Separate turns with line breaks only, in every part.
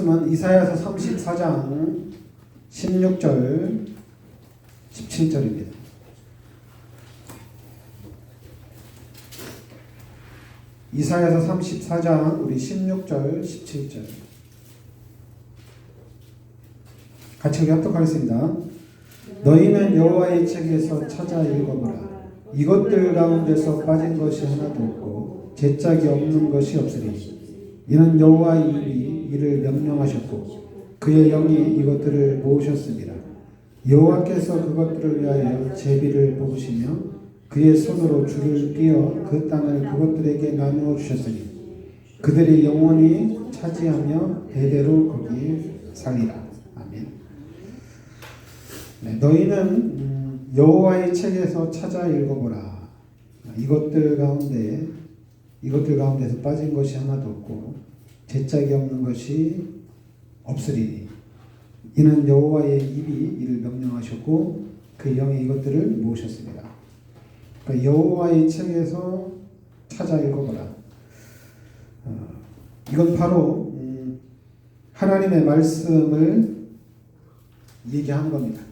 말씀은 이사야서 34장 16절 17절입니다. 이사야서 34장 우리 16절 17절 같이 합독하겠습니다. 너희는 여호와의 책에서 찾아 읽어보라. 이것들 가운데서 빠진 것이 하나도 없고 제짝이 없는 것이 없으리. 이는 여호와의 입이 이를 명령하셨고 그의 영이 이것들을 모으셨습니다. 여호와께서 그것들을 위하여 제비를 뽑으시며 그의 손으로 줄을 띄어 그 땅을 그것들에게 나누어 주셨으니 그들이 영원히 차지하며 대대로 거기에 살리라. 아멘. 네, 너희는 여호와의 책에서 찾아 읽어보라. 이것들 가운데서 빠진 것이 하나도 없고 제짝이 없는 것이 없으리니 이는 여호와의 입이 이를 명령하셨고 그 영이 이것들을 모으셨습니다. 그러니까 여호와의 책에서 찾아 읽어보라. 이건 바로 하나님의 말씀을 얘기하는 겁니다.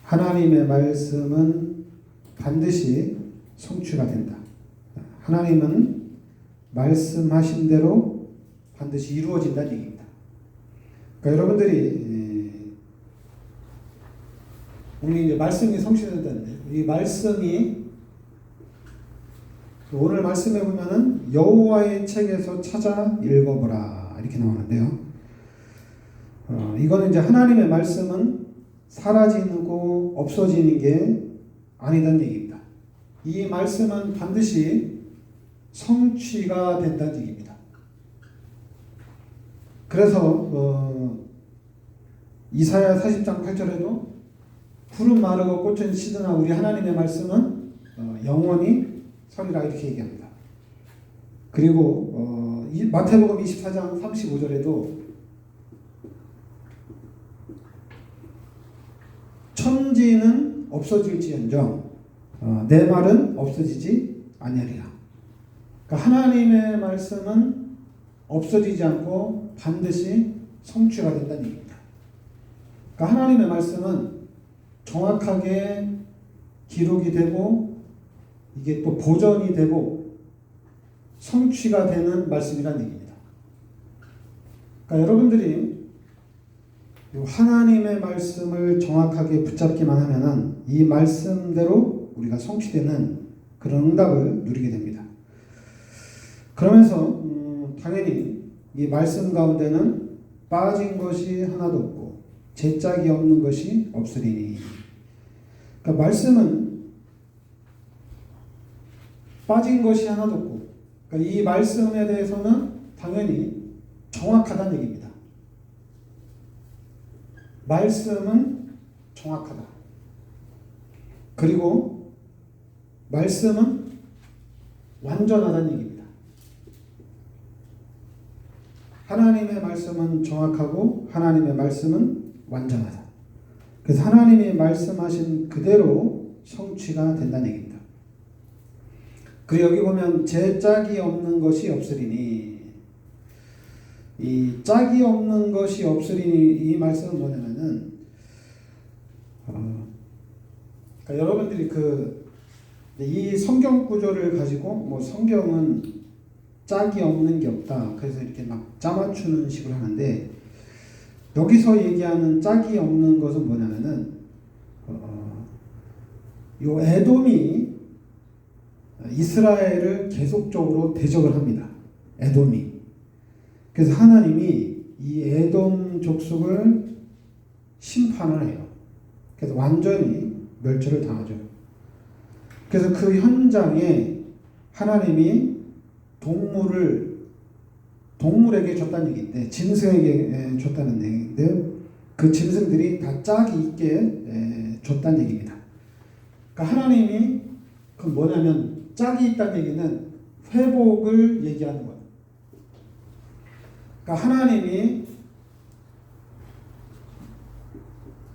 하나님의 말씀은 반드시 성취가 된다. 하나님은 말씀하신 대로 반드시 이루어진다는 얘기입니다. 그러니까 여러분들이 우리 이제 말씀이 성취된다는데 이 말씀이 오늘 말씀해 보면은 여호와의 책에서 찾아 읽어보라 이렇게 나오는데요. 이거는 이제 하나님의 말씀은 사라지고 없어지는 게 아니다는 얘기입니다. 이 말씀은 반드시 성취가 된다는 얘기입니다. 그래서 이사야 40장 8절에도 푸른 마르고 꽃은 시드나 우리 하나님의 말씀은 영원히 서리라 이렇게 얘기합니다. 그리고 마태복음 24장 35절에도 천지는 없어질지언정 내 말은 없어지지 아니하리라. 그러니까 하나님의 말씀은 없어지지 않고 반드시 성취가 된다는 얘기입니다. 그러니까 하나님의 말씀은 정확하게 기록이 되고 이게 또 보존이 되고 성취가 되는 말씀이라는 얘기입니다. 그러니까 여러분들이 하나님의 말씀을 정확하게 붙잡기만 하면은 이 말씀대로 우리가 성취되는 그런 응답을 누리게 됩니다. 그러면서 당연히 이 말씀 가운데는 빠진 것이 하나도 없고 제짝이 없는 것이 없으리니. 그러니까 말씀은 빠진 것이 하나도 없고, 그러니까 이 말씀에 대해서는 당연히 정확하다는 얘기입니다. 말씀은 정확하다. 그리고 말씀은 완전하다는 얘기입니다. 하나님의 말씀은 정확하고 하나님의 말씀은 완전하다. 그래서 하나님이 말씀하신 그대로 성취가 된다는 얘기입니다. 그리고 여기 보면 제 짝이 없는 것이 없으리니, 이 짝이 없는 것이 없으리니 이 말씀은 뭐냐면은 그러니까 여러분들이 이 성경 구조를 가지고 뭐 성경은 짝이 없는 게 없다. 그래서 이렇게 막 짜맞추는 식으로 하는데 여기서 얘기하는 짝이 없는 것은 뭐냐면은 요 에돔이 이스라엘을 계속적으로 대적을 합니다. 에돔이. 그래서 하나님이 이 에돔 족속을 심판을 해요. 그래서 완전히 멸절을 당하죠. 그래서 그 현장에 하나님이 동물에게 줬다는 얘기인데, 짐승에게 줬다는 얘기인데, 그 짐승들이 다 짝이 있게 줬다는 얘기입니다. 그러니까 하나님이 그건 뭐냐면 짝이 있다는 얘기는 회복을 얘기하는 거예요. 그러니까 하나님이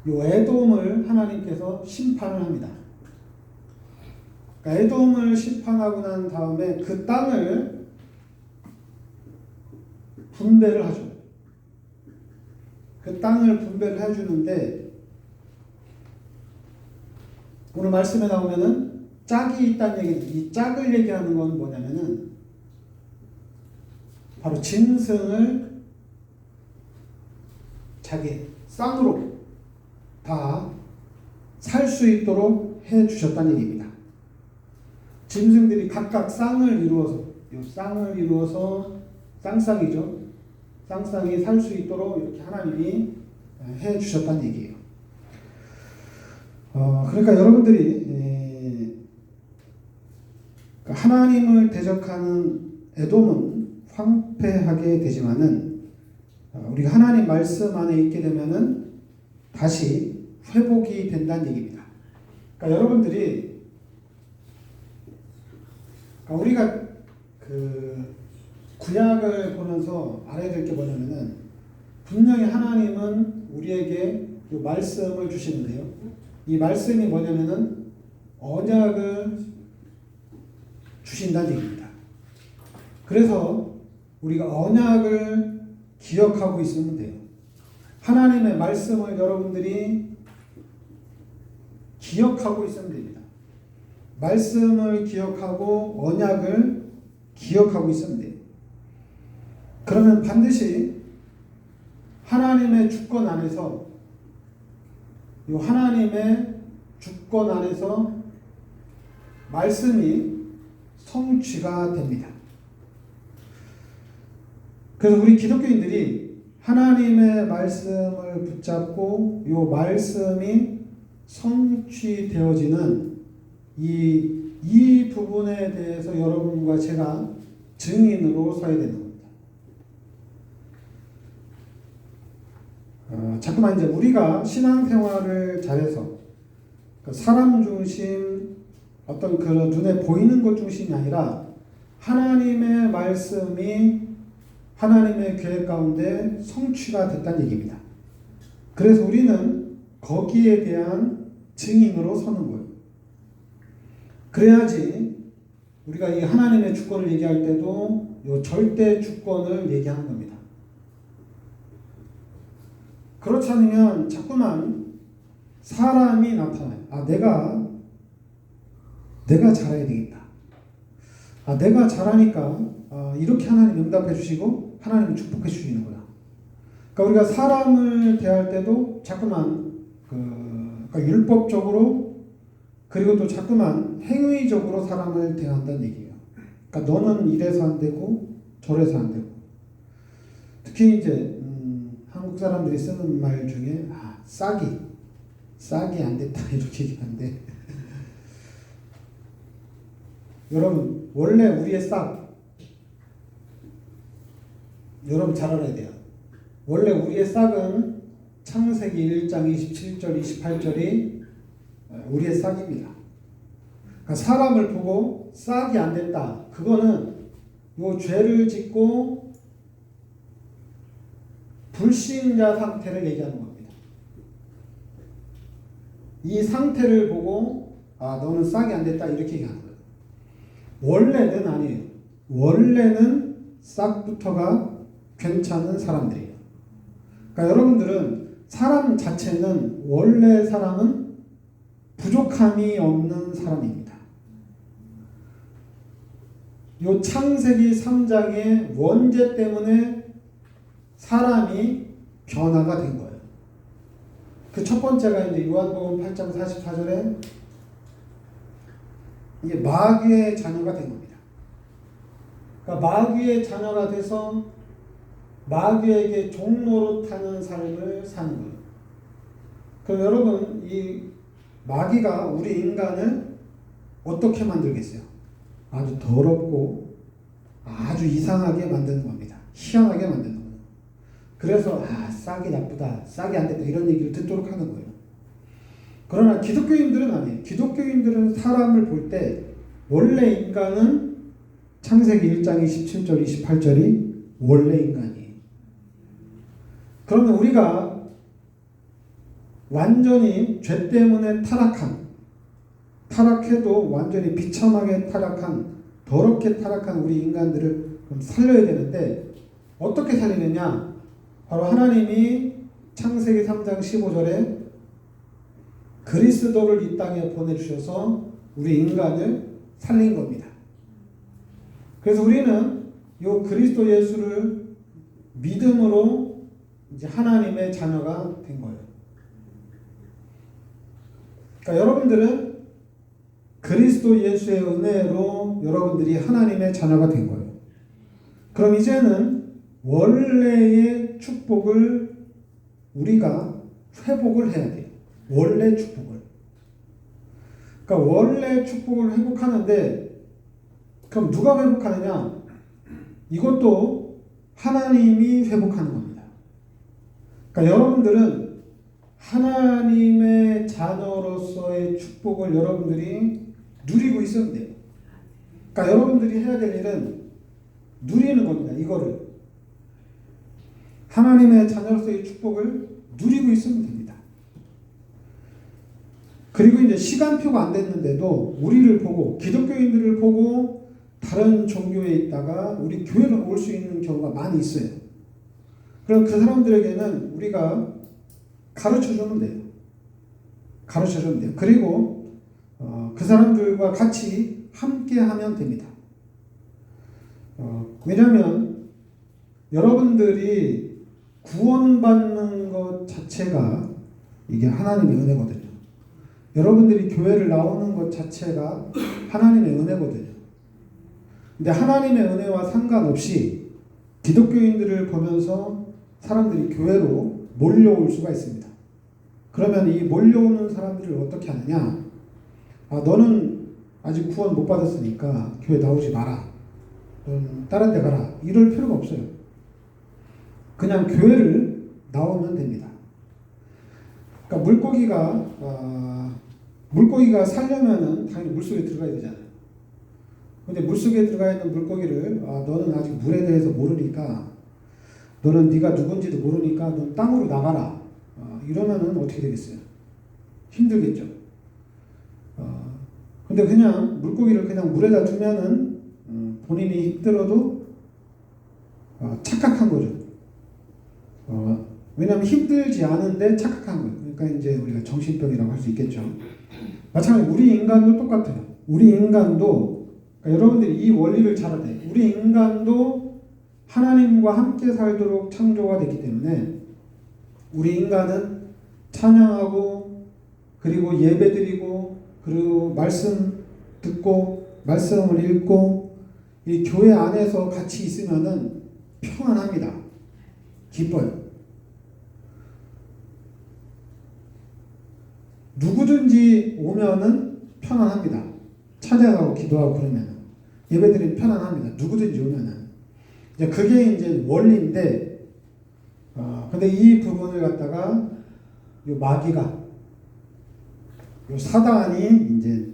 요 에돔을 하나님께서 심판을 합니다. 그러니까 에돔을 심판하고 난 다음에 그 땅을 분배를 하죠. 그 땅을 분배를 해주는데 오늘 말씀에 나오면은 짝이 있다는 얘기, 이 짝을 얘기하는 건 뭐냐면은 바로 짐승을 자기 쌍으로 다 살 수 있도록 해 주셨다는 얘기입니다. 짐승들이 각각 쌍을 이루어서, 이 쌍을 이루어서 쌍쌍이죠. 쌍쌍이 살 수 있도록 이렇게 하나님이 해 주셨다는 얘기예요. 그러니까 여러분들이 하나님을 대적하는 에돔은 황폐하게 되지만은 우리가 하나님 말씀 안에 있게 되면은 다시 회복이 된다는 얘기입니다. 그러니까 여러분들이 우리가 그 구약을 보면서 알아야 될 게 뭐냐면은 분명히 하나님은 우리에게 이 말씀을 주시는데요. 이 말씀이 뭐냐면은 언약을 주신다는 얘기입니다. 그래서 우리가 언약을 기억하고 있으면 돼요. 하나님의 말씀을 여러분들이 기억하고 있으면 됩니다. 말씀을 기억하고 언약을 기억하고 있으면 돼요. 그러면 반드시 하나님의 주권 안에서 이 하나님의 주권 안에서 말씀이 성취가 됩니다. 그래서 우리 기독교인들이 하나님의 말씀을 붙잡고 이 말씀이 성취되어지는 이 부분에 대해서 여러분과 제가 증인으로 서야 되는 겁니다. 자꾸만 이제 우리가 신앙생활을 잘해서 사람 중심 어떤 그 눈에 보이는 것 중심이 아니라 하나님의 말씀이 하나님의 계획 가운데 성취가 됐다는 얘기입니다. 그래서 우리는 거기에 대한 증인으로 서는 거예요. 그래야지 우리가 이 하나님의 주권을 얘기할 때도 이 절대 주권을 얘기하는 겁니다. 그렇지 않으면 자꾸만 사람이 나타나요. 내가 잘해야 되겠다. 내가 잘하니까 이렇게 하나님 응답해 주시고 하나님이 축복해 주시는 거야. 그러니까 우리가 사람을 대할 때도 자꾸만 그러니까 율법적으로 그리고 또 자꾸만 행위적으로 사람을 대한다는 얘기예요. 그러니까 너는 이래서 안 되고 저래서 안 되고. 특히 이제 한국 사람들이 쓰는 말 중에 싹이 안 됐다 이렇게 얘기하는데 여러분 원래 우리의 싹 여러분 잘 알아야 돼요. 원래 우리의 싹은 창세기 1장 27절 28절이 우리의 싹입니다. 그러니까 사람을 보고 싹이 안 됐다. 그거는 요 죄를 짓고 불신자 상태를 얘기하는 겁니다. 이 상태를 보고 너는 싹이 안 됐다 이렇게 얘기하는 거예요. 원래는 아니에요. 원래는 싹부터가 괜찮은 사람들이에요. 그러니까 여러분들은 사람 자체는 원래 사람은 부족함이 없는 사람입니다. 요 창세기 3장의 원죄 때문에 사람이 변화가 된 거예요. 그 첫 번째가 이제 요한복음 8장 44절에 이게 마귀의 자녀가 된 겁니다. 그러니까 마귀의 자녀가 돼서 마귀에게 종노릇하는 삶을 사는 거예요. 그럼 여러분 이 마귀가 우리 인간을 어떻게 만들겠어요? 아주 더럽고 아주 이상하게 만드는 겁니다. 희한하게 만드는 거예요. 그래서 싹이 나쁘다, 싹이 안 됐다 이런 얘기를 듣도록 하는 거예요. 그러나 기독교인들은 아니에요. 기독교인들은 사람을 볼 때 원래 인간은 창세기 1장 27절 28절이 원래 인간이에요. 그러면 우리가 완전히 죄 때문에 타락해도 완전히 비참하게 타락한 더럽게 타락한 우리 인간들을 좀 살려야 되는데 어떻게 살리느냐? 바로 하나님이 창세기 3장 15절에 그리스도를 이 땅에 보내주셔서 우리 인간을 살린 겁니다. 그래서 우리는 이 그리스도 예수를 믿음으로 이제 하나님의 자녀가 된 거예요. 그러니까 여러분들은 그리스도 예수의 은혜로 여러분들이 하나님의 자녀가 된 거예요. 그럼 이제는 원래의 축복을 우리가 회복을 해야 돼요. 원래 축복을. 그러니까 원래 축복을 회복하는데 그럼 누가 회복하느냐? 이것도 하나님이 회복하는 겁니다. 그러니까 여러분들은 하나님의 자녀로서의 축복을 여러분들이 누리고 있으면 돼요. 그러니까 여러분들이 해야 될 일은 누리는 겁니다. 이거를. 하나님의 자녀로서의 축복을 누리고 있으면 됩니다. 그리고 이제 시간표가 안 됐는데도 우리를 보고 기독교인들을 보고 다른 종교에 있다가 우리 교회로 올 수 있는 경우가 많이 있어요. 그럼 그 사람들에게는 우리가 가르쳐주면 돼요. 가르쳐주면 돼요. 그리고 그 사람들과 같이 함께 하면 됩니다. 왜냐하면 여러분들이 구원받는 것 자체가 이게 하나님의 은혜거든요. 여러분들이 교회를 나오는 것 자체가 하나님의 은혜거든요. 근데 하나님의 은혜와 상관없이 기독교인들을 보면서 사람들이 교회로 몰려올 수가 있습니다. 그러면 이 몰려오는 사람들을 어떻게 하느냐? 너는 아직 구원 못 받았으니까 교회 나오지 마라. 넌 다른 데 가라. 이럴 필요가 없어요. 그냥 교회를 나오면 됩니다. 그러니까 물고기가 살려면은 당연히 물속에 들어가야 되잖아요. 근데 물속에 들어가 있는 물고기를 너는 아직 물에 대해서 모르니까 너는 네가 누군지도 모르니까 넌 땅으로 나가라. 이러면은 어떻게 되겠어요? 힘들겠죠. 근데 그냥 물고기를 그냥 물에다 두면은 본인이 힘들어도 착각한 거죠. 왜냐하면 힘들지 않은데 착각한 거예요. 그러니까 이제 우리가 정신병이라고 할 수 있겠죠. 마찬가지로 우리 인간도 똑같아요. 우리 인간도 그러니까 여러분들이 이 원리를 잘 알아야 돼요. 우리 인간도 하나님과 함께 살도록 창조가 됐기 때문에 우리 인간은 찬양하고 그리고 예배드리고 그리고 말씀 듣고 말씀을 읽고 이 교회 안에서 같이 있으면은 평안합니다. 기뻐요. 누구든지 오면은 편안합니다. 찬양하고 기도하고 그러면은 예배드리면 편안합니다. 누구든지 오면은 이제 그게 이제 원리인데, 근데 이 부분을 갖다가 요 마귀가, 요 사단이 이제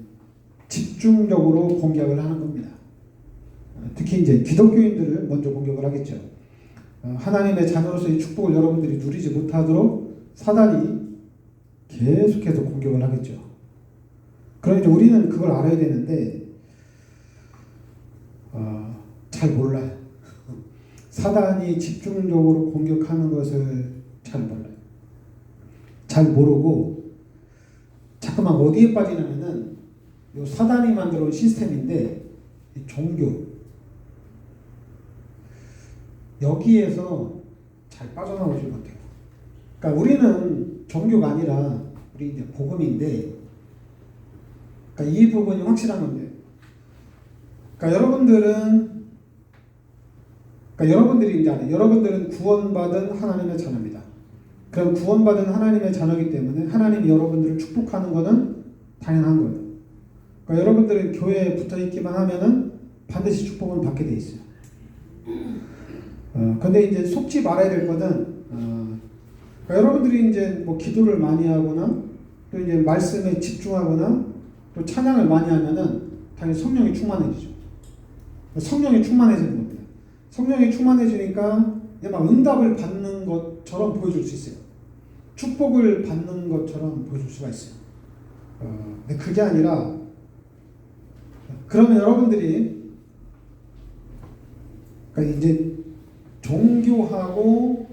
집중적으로 공격을 하는 겁니다. 특히 이제 기독교인들을 먼저 공격을 하겠죠. 하나님의 자녀로서의 축복을 여러분들이 누리지 못하도록 사단이 계속해서 공격을 하겠죠. 그러니 우리는 그걸 알아야 되는데 잘 몰라요. 사단이 집중적으로 공격하는 것을 잘 몰라요. 잘 모르고 자꾸만 어디에 빠지냐면은 요 사단이 만들어 온 시스템인데 종교 여기에서 잘 빠져나오지 못해요. 그러니까 우리는 종교가 아니라 우리 이제 복음인데, 그러니까 이 부분이 확실한 건데, 그러니까 여러분들이 이제 알아요. 여러분들은 구원받은 하나님의 자녀입니다. 그럼 구원받은 하나님의 자녀이기 때문에 하나님이 여러분들을 축복하는 것은 당연한 거예요. 그러니까 여러분들은 교회에 붙어 있기만 하면은 반드시 축복을 받게 돼 있어요. 근데 이제 속지 말아야 될 거는, 그러니까 여러분들이 이제 뭐 기도를 많이 하거나 또 이제 말씀에 집중하거나 또 찬양을 많이 하면은 당연히 성령이 충만해지죠. 성령이 충만해지는 겁니다. 성령이 충만해지니까 막 응답을 받는 것처럼 보여줄 수 있어요. 축복을 받는 것처럼 보여줄 수가 있어요. 근데 그게 아니라, 그러면 여러분들이 그러니까 이제 종교하고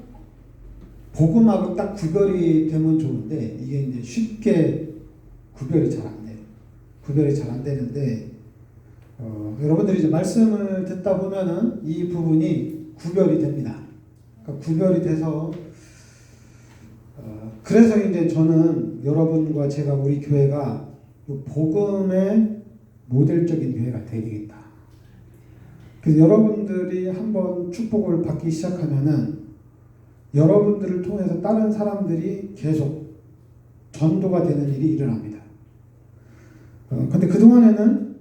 복음하고 딱 구별이 되면 좋은데 이게 이제 쉽게 구별이 잘 안 돼요. 구별이 잘 안 되는데 여러분들이 이제 말씀을 듣다 보면은 이 부분이 구별이 됩니다. 그러니까 구별이 돼서 그래서 이제 저는 여러분과 제가 우리 교회가 복음의 모델적인 교회가 되겠다. 그래서 여러분들이 한번 축복을 받기 시작하면은 여러분들을 통해서 다른 사람들이 계속 전도가 되는 일이 일어납니다. 근데 그동안에는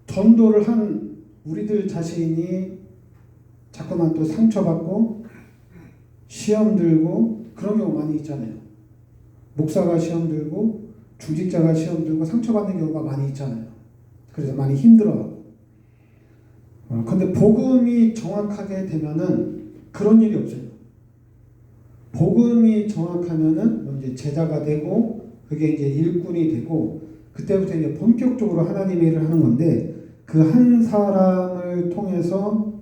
전도를 한 우리들 자신이 자꾸만 또 상처받고 시험 들고 그런 경우 많이 있잖아요. 목사가 시험 들고 중직자가 시험 들고 상처받는 경우가 많이 있잖아요. 그래서 많이 힘들어하고. 근데 복음이 정확하게 되면은 그런 일이 없어요. 복음이 정확하면은 이제 제자가 되고 그게 이제 일꾼이 되고 그때부터 이제 본격적으로 하나님의 일을 하는 건데 그 한 사람을 통해서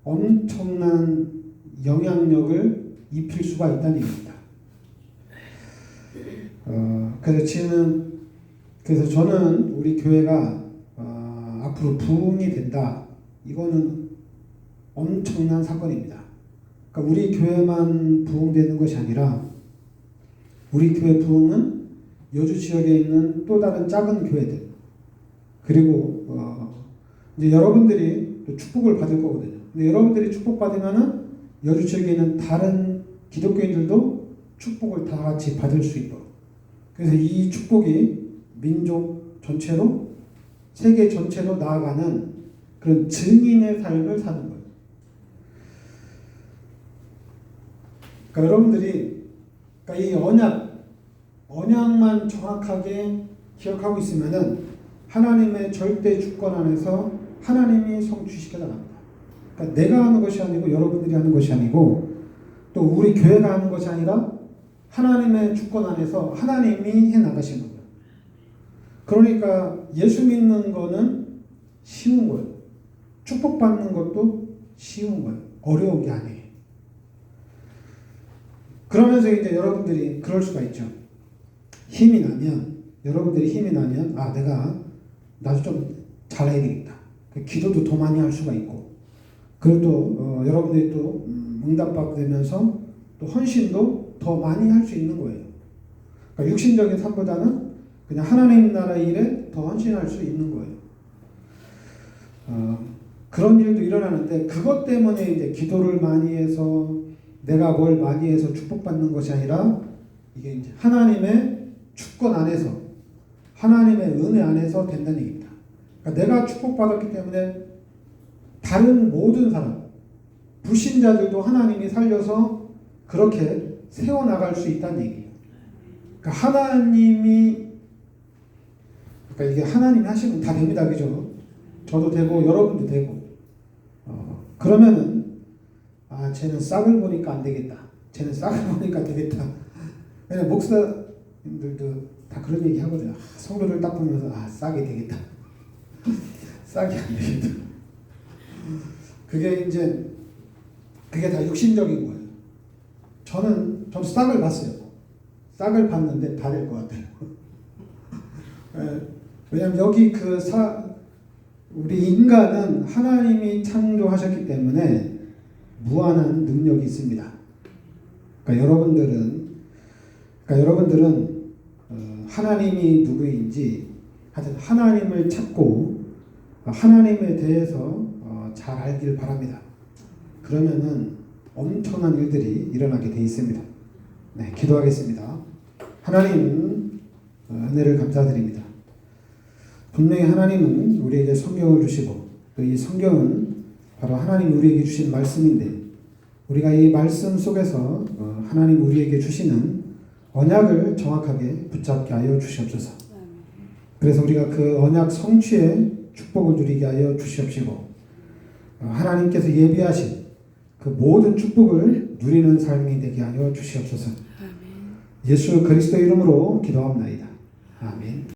엄청난 영향력을 입힐 수가 있다는 얘기입니다. 그래서 저는 우리 교회가 앞으로 부흥이 된다. 이거는 엄청난 사건입니다. 그러니까 우리 교회만 부흥되는 것이 아니라 우리 교회 부흥은 여주 지역에 있는 또 다른 작은 교회들 그리고 이제 여러분들이 또 축복을 받을 거거든요. 근데 여러분들이 축복받으면은 여주 지역에 있는 다른 기독교인들도 축복을 다 같이 받을 수 있고 그래서 이 축복이 민족 전체로 세계 전체로 나아가는 그런 증인의 삶을 사는 거예요. 그러니까 여러분들이 그러니까 이 언약만 정확하게 기억하고 있으면은 하나님의 절대 주권 안에서 하나님이 성취시켜 나갑니다. 그러니까 내가 하는 것이 아니고 여러분들이 하는 것이 아니고 또 우리 교회가 하는 것이 아니라 하나님의 주권 안에서 하나님이 해 나가시는 거예요. 그러니까 예수 믿는 거는 쉬운 거예요. 축복받는 것도 쉬운 거예요. 어려운 게 아니에요. 그러면서 이제 여러분들이 그럴 수가 있죠. 여러분들이 힘이 나면 내가 나도 좀 잘해야 되겠다. 기도도 더 많이 할 수가 있고 그리고 또 여러분들이 또 응답받게 되면서 또 헌신도 더 많이 할 수 있는 거예요. 그러니까 육신적인 삶보다는 그냥 하나님 나라의 일에 더 헌신할 수 있는 거예요. 그런 일도 일어나는데 그것 때문에 이제 기도를 많이 해서 내가 뭘 많이 해서 축복받는 것이 아니라 이게 이제 하나님의 주권 안에서 하나님의 은혜 안에서 된다는 얘기입니다. 그러니까 내가 축복받았기 때문에 다른 모든 사람 불신자들도 하나님이 살려서 그렇게 세워나갈 수 있다는 얘기예요. 그러니까 이게 하나님이 하시면 다 됩니다. 그죠? 저도 되고 여러분도 되고 그러면은 쟤는 싹을 보니까 안 되겠다. 쟤는 싹을 보니까 되겠다. 왜냐면 목사님들도 다 그런 얘기 하거든요. 성도를 딱 보면서 싹이 되겠다. 싹이 안 되겠다. 그게 다 육신적인 거예요. 저는 싹을 봤어요. 싹을 봤는데 다 될 것 같아요. 왜냐면 여기 우리 인간은 하나님이 창조하셨기 때문에 무한한 능력이 있습니다. 그러니까 여러분들은 하나님이 누구인지 하여튼 하나님을 찾고 하나님에 대해서 잘 알길 바랍니다. 그러면은 엄청난 일들이 일어나게 돼 있습니다. 네, 기도하겠습니다. 하나님 은혜를 감사드립니다. 분명히 하나님은 우리에게 성경을 주시고 또 이 성경은 바로 하나님이 우리에게 주신 말씀인데 우리가 이 말씀 속에서 하나님 우리에게 주시는 언약을 정확하게 붙잡게 하여 주시옵소서. 그래서 우리가 그 언약 성취의 축복을 누리게 하여 주시옵시고 하나님께서 예비하신 그 모든 축복을 누리는 삶이 되게 하여 주시옵소서. 예수 그리스도 이름으로 기도합니다. 아멘.